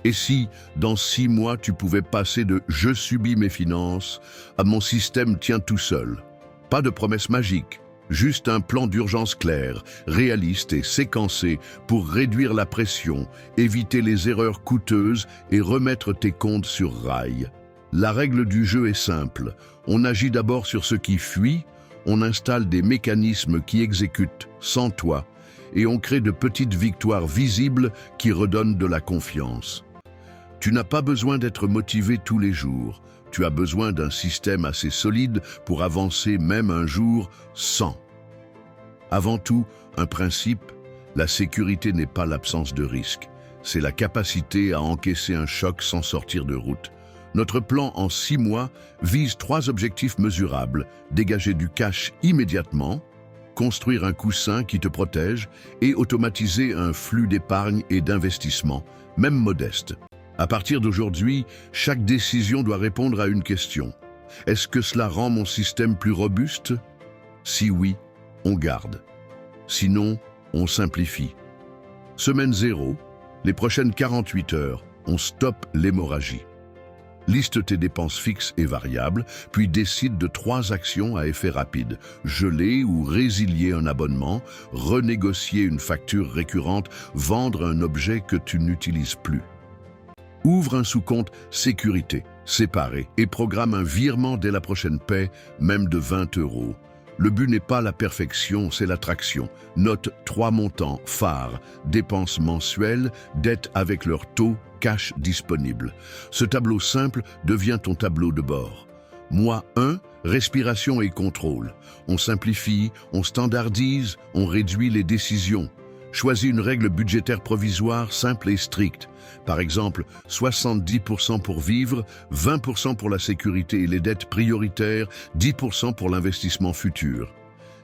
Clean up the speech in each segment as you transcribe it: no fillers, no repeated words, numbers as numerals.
Et si, dans 6 mois, tu pouvais passer de « je subis mes finances » à « mon système tient tout seul ». Pas de promesse magique, juste un plan d'urgence clair, réaliste et séquencé pour réduire la pression, éviter les erreurs coûteuses et remettre tes comptes sur rail. La règle du jeu est simple. On agit d'abord sur ce qui fuit, on installe des mécanismes qui exécutent sans toi et on crée de petites victoires visibles qui redonnent de la confiance. Tu n'as pas besoin d'être motivé tous les jours. Tu as besoin d'un système assez solide pour avancer même un jour sans. Avant tout, un principe, la sécurité n'est pas l'absence de risque. C'est la capacité à encaisser un choc sans sortir de route. Notre plan en 6 mois vise 3 objectifs mesurables: dégager du cash immédiatement, construire un coussin qui te protège et automatiser un flux d'épargne et d'investissement, même modeste. À partir d'aujourd'hui, chaque décision doit répondre à une question. Est-ce que cela rend mon système plus robuste? Si oui, on garde. Sinon, on simplifie. Semaine 0, les prochaines 48 heures, on stoppe l'hémorragie. Liste tes dépenses fixes et variables, puis décide de 3 actions à effet rapide. Geler ou résilier un abonnement, renégocier une facture récurrente, vendre un objet que tu n'utilises plus. Ouvre un sous-compte sécurité, séparé, et programme un virement dès la prochaine paie, même de 20 €. Le but n'est pas la perfection, c'est l'attraction. Note 3 montants phares: dépenses mensuelles, dettes avec leur taux, cash disponible. Ce tableau simple devient ton tableau de bord. Mois 1, respiration et contrôle. On simplifie, on standardise, on réduit les décisions. Choisis une règle budgétaire provisoire simple et stricte. Par exemple, 70% pour vivre, 20% pour la sécurité et les dettes prioritaires, 10% pour l'investissement futur.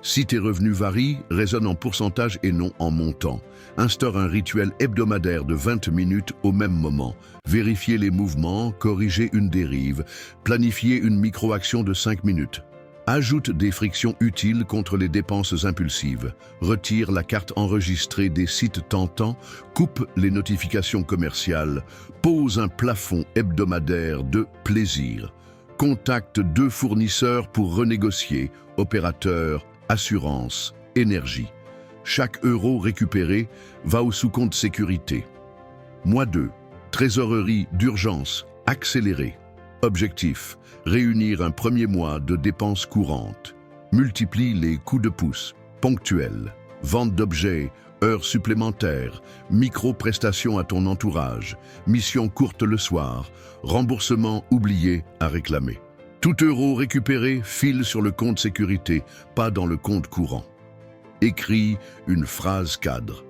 Si tes revenus varient, raisonne en pourcentage et non en montant. Instaure un rituel hebdomadaire de 20 minutes au même moment. Vérifier les mouvements, corriger une dérive, planifier une micro-action de 5 minutes. Ajoute des frictions utiles contre les dépenses impulsives. Retire la carte enregistrée des sites tentants. Coupe les notifications commerciales. Pose un plafond hebdomadaire de plaisir. Contacte 2 fournisseurs pour renégocier. Opérateur, assurance, énergie. Chaque euro récupéré va au sous-compte sécurité. Mois 2. Trésorerie d'urgence accélérée. Objectif: réunir un premier mois de dépenses courantes. Multiplie les coups de pouce, ponctuels, vente d'objets, heures supplémentaires, micro-prestations à ton entourage, mission courte le soir, remboursement oublié à réclamer. Tout euro récupéré file sur le compte sécurité, pas dans le compte courant. Écris une phrase cadre.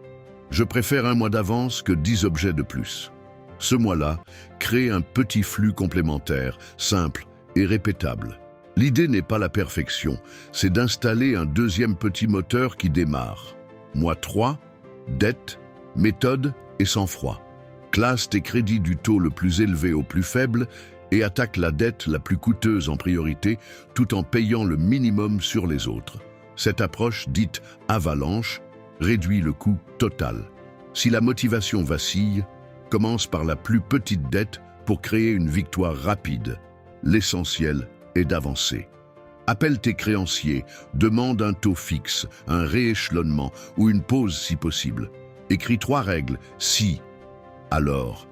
Je préfère un mois d'avance que 10 objets de plus. Ce mois-là, crée un petit flux complémentaire, simple et répétable. L'idée n'est pas la perfection, c'est d'installer un deuxième petit moteur qui démarre. Mois 3, dette, méthode et sang-froid. Classe tes crédits du taux le plus élevé au plus faible et attaque la dette la plus coûteuse en priorité tout en payant le minimum sur les autres. Cette approche, dite avalanche, réduit le coût total. Si la motivation vacille, commence par la plus petite dette pour créer une victoire rapide. L'essentiel est d'avancer. Appelle tes créanciers, demande un taux fixe, un rééchelonnement ou une pause si possible. Écris 3 règles. Si, alors.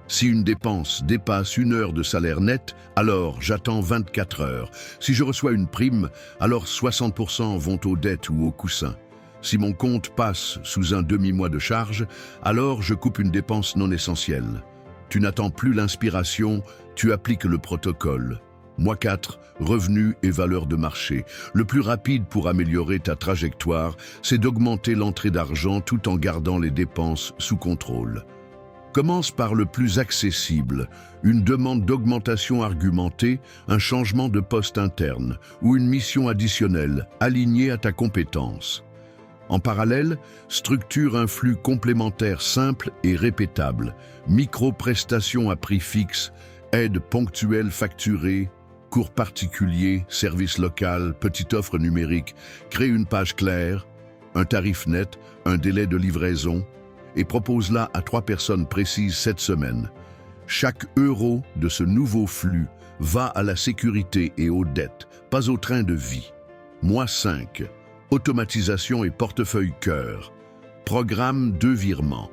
Si une dépense dépasse 1 heure de salaire net, alors j'attends 24 heures. Si je reçois une prime, alors 60% vont aux dettes ou aux coussins. Si mon compte passe sous un demi-mois de charge, alors je coupe une dépense non essentielle. Tu n'attends plus l'inspiration, tu appliques le protocole. Mois 4, revenus et valeur de marché. Le plus rapide pour améliorer ta trajectoire, c'est d'augmenter l'entrée d'argent tout en gardant les dépenses sous contrôle. Commence par le plus accessible, une demande d'augmentation argumentée, un changement de poste interne ou une mission additionnelle alignée à ta compétence. En parallèle, structure un flux complémentaire simple et répétable, micro-prestations à prix fixe, aide ponctuelle facturée, cours particuliers, service local, petite offre numérique. Crée une page claire, un tarif net, un délai de livraison et propose-la à 3 personnes précises cette semaine. Chaque euro de ce nouveau flux va à la sécurité et aux dettes, pas au train de vie. Mois 5. Automatisation et portefeuille cœur. Programme 2 virements.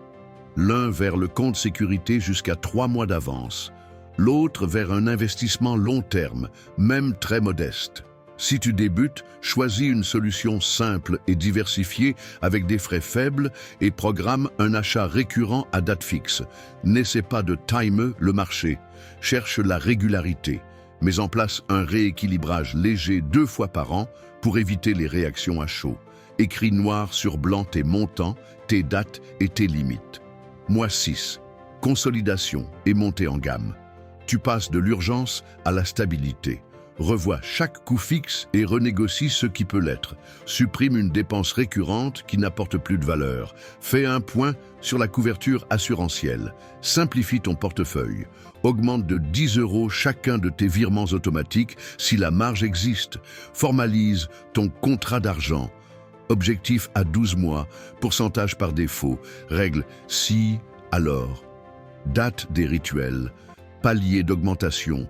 L'un vers le compte sécurité jusqu'à 3 mois d'avance. L'autre vers un investissement long terme, même très modeste. Si tu débutes, choisis une solution simple et diversifiée avec des frais faibles et programme un achat récurrent à date fixe. N'essaie pas de timer le marché. Cherche la régularité. Mets en place un rééquilibrage léger 2 fois par an pour éviter les réactions à chaud. Écris noir sur blanc tes montants, tes dates et tes limites. Mois 6. Consolidation et montée en gamme. Tu passes de l'urgence à la stabilité. Revois chaque coût fixe et renégocie ce qui peut l'être. Supprime une dépense récurrente qui n'apporte plus de valeur. Fais un point sur la couverture assurantielle. Simplifie ton portefeuille. Augmente de 10 € chacun de tes virements automatiques si la marge existe. Formalise ton contrat d'argent. Objectif à 12 mois, pourcentage par défaut. Règle si, alors. Date des rituels. Palier d'augmentation.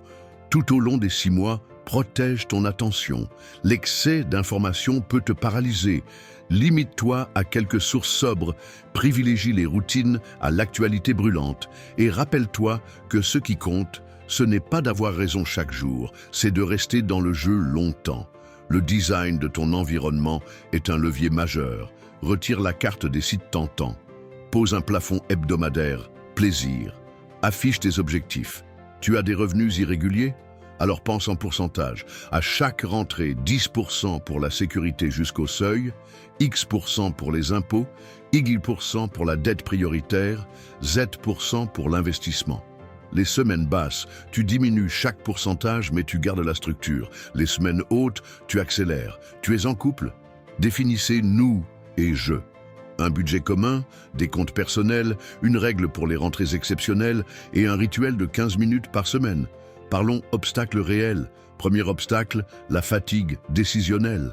Tout au long des 6 mois, protège ton attention. L'excès d'informations peut te paralyser. Limite-toi à quelques sources sobres, privilégie les routines à l'actualité brûlante et rappelle-toi que ce qui compte, ce n'est pas d'avoir raison chaque jour, c'est de rester dans le jeu longtemps. Le design de ton environnement est un levier majeur. Retire la carte des sites tentants. Pose un plafond hebdomadaire. Plaisir. Affiche tes objectifs. Tu as des revenus irréguliers? Alors pense en pourcentage. À chaque rentrée, 10% pour la sécurité jusqu'au seuil, X% pour les impôts, Y% pour la dette prioritaire, Z% pour l'investissement. Les semaines basses, tu diminues chaque pourcentage mais tu gardes la structure. Les semaines hautes, tu accélères. Tu es en couple? Définissez nous et je. Un budget commun, des comptes personnels, une règle pour les rentrées exceptionnelles et un rituel de 15 minutes par semaine. Parlons obstacles réels. Premier obstacle, la fatigue décisionnelle.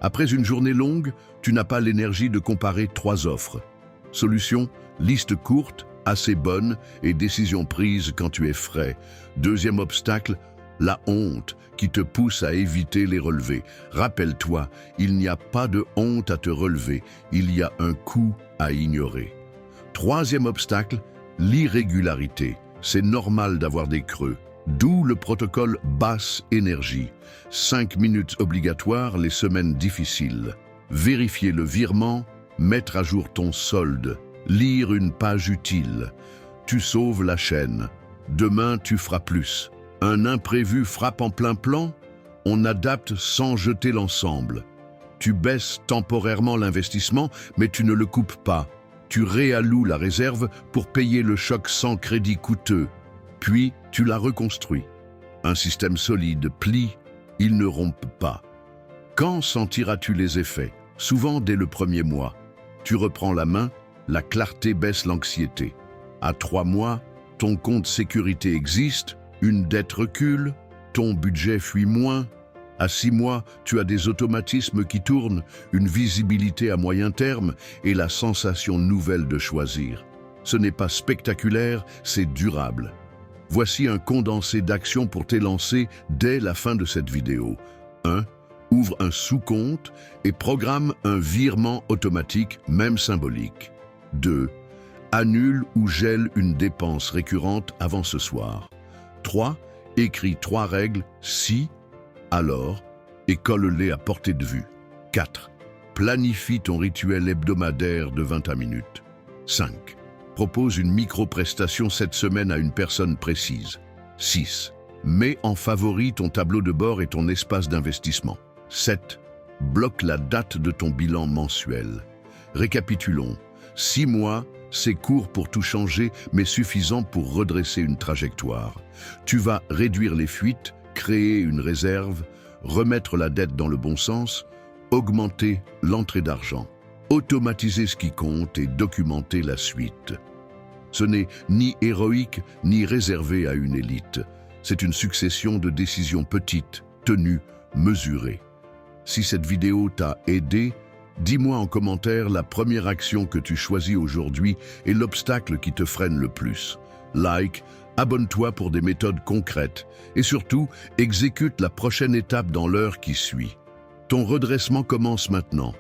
Après une journée longue, tu n'as pas l'énergie de comparer 3 offres. Solution, liste courte, assez bonne et décision prise quand tu es frais. Deuxième obstacle, la honte qui te pousse à éviter les relevés. Rappelle-toi, il n'y a pas de honte à te relever, il y a un coût à ignorer. Troisième obstacle, l'irrégularité. C'est normal d'avoir des creux. D'où le protocole basse énergie. 5 minutes obligatoires les semaines difficiles. Vérifier le virement, mettre à jour ton solde, lire une page utile. Tu sauves la chaîne. Demain, tu feras plus. Un imprévu frappe en plein plan, on adapte sans jeter l'ensemble. Tu baisses temporairement l'investissement, mais tu ne le coupes pas. Tu réalloues la réserve pour payer le choc sans crédit coûteux. Puis, tu la reconstruis. Un système solide plie, il ne rompt pas. Quand sentiras-tu les effets? Souvent dès le premier mois. Tu reprends la main, la clarté baisse l'anxiété. À 3 mois, ton compte sécurité existe, une dette recule, ton budget fuit moins. À 6 mois, tu as des automatismes qui tournent, une visibilité à moyen terme et la sensation nouvelle de choisir. Ce n'est pas spectaculaire, c'est durable. Voici un condensé d'actions pour t'élancer dès la fin de cette vidéo. 1. Ouvre un sous-compte et programme un virement automatique, même symbolique. 2. Annule ou gèle une dépense récurrente avant ce soir. 3. Écris 3 règles si, alors, et colle-les à portée de vue. 4. Planifie ton rituel hebdomadaire de 21 minutes. 5. Propose une micro-prestation cette semaine à une personne précise. 6. Mets en favori ton tableau de bord et ton espace d'investissement. 7. Bloque la date de ton bilan mensuel. Récapitulons. 6 mois, c'est court pour tout changer, mais suffisant pour redresser une trajectoire. Tu vas réduire les fuites, créer une réserve, remettre la dette dans le bon sens, augmenter l'entrée d'argent, automatiser ce qui compte et documenter la suite. Ce n'est ni héroïque ni réservé à une élite. C'est une succession de décisions petites, tenues, mesurées. Si cette vidéo t'a aidé, dis-moi en commentaire la première action que tu choisis aujourd'hui et l'obstacle qui te freine le plus. like, abonne-toi pour des méthodes concrètes et surtout, exécute la prochaine étape dans l'heure qui suit. Ton redressement commence maintenant.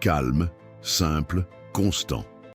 Calme, simple, constant.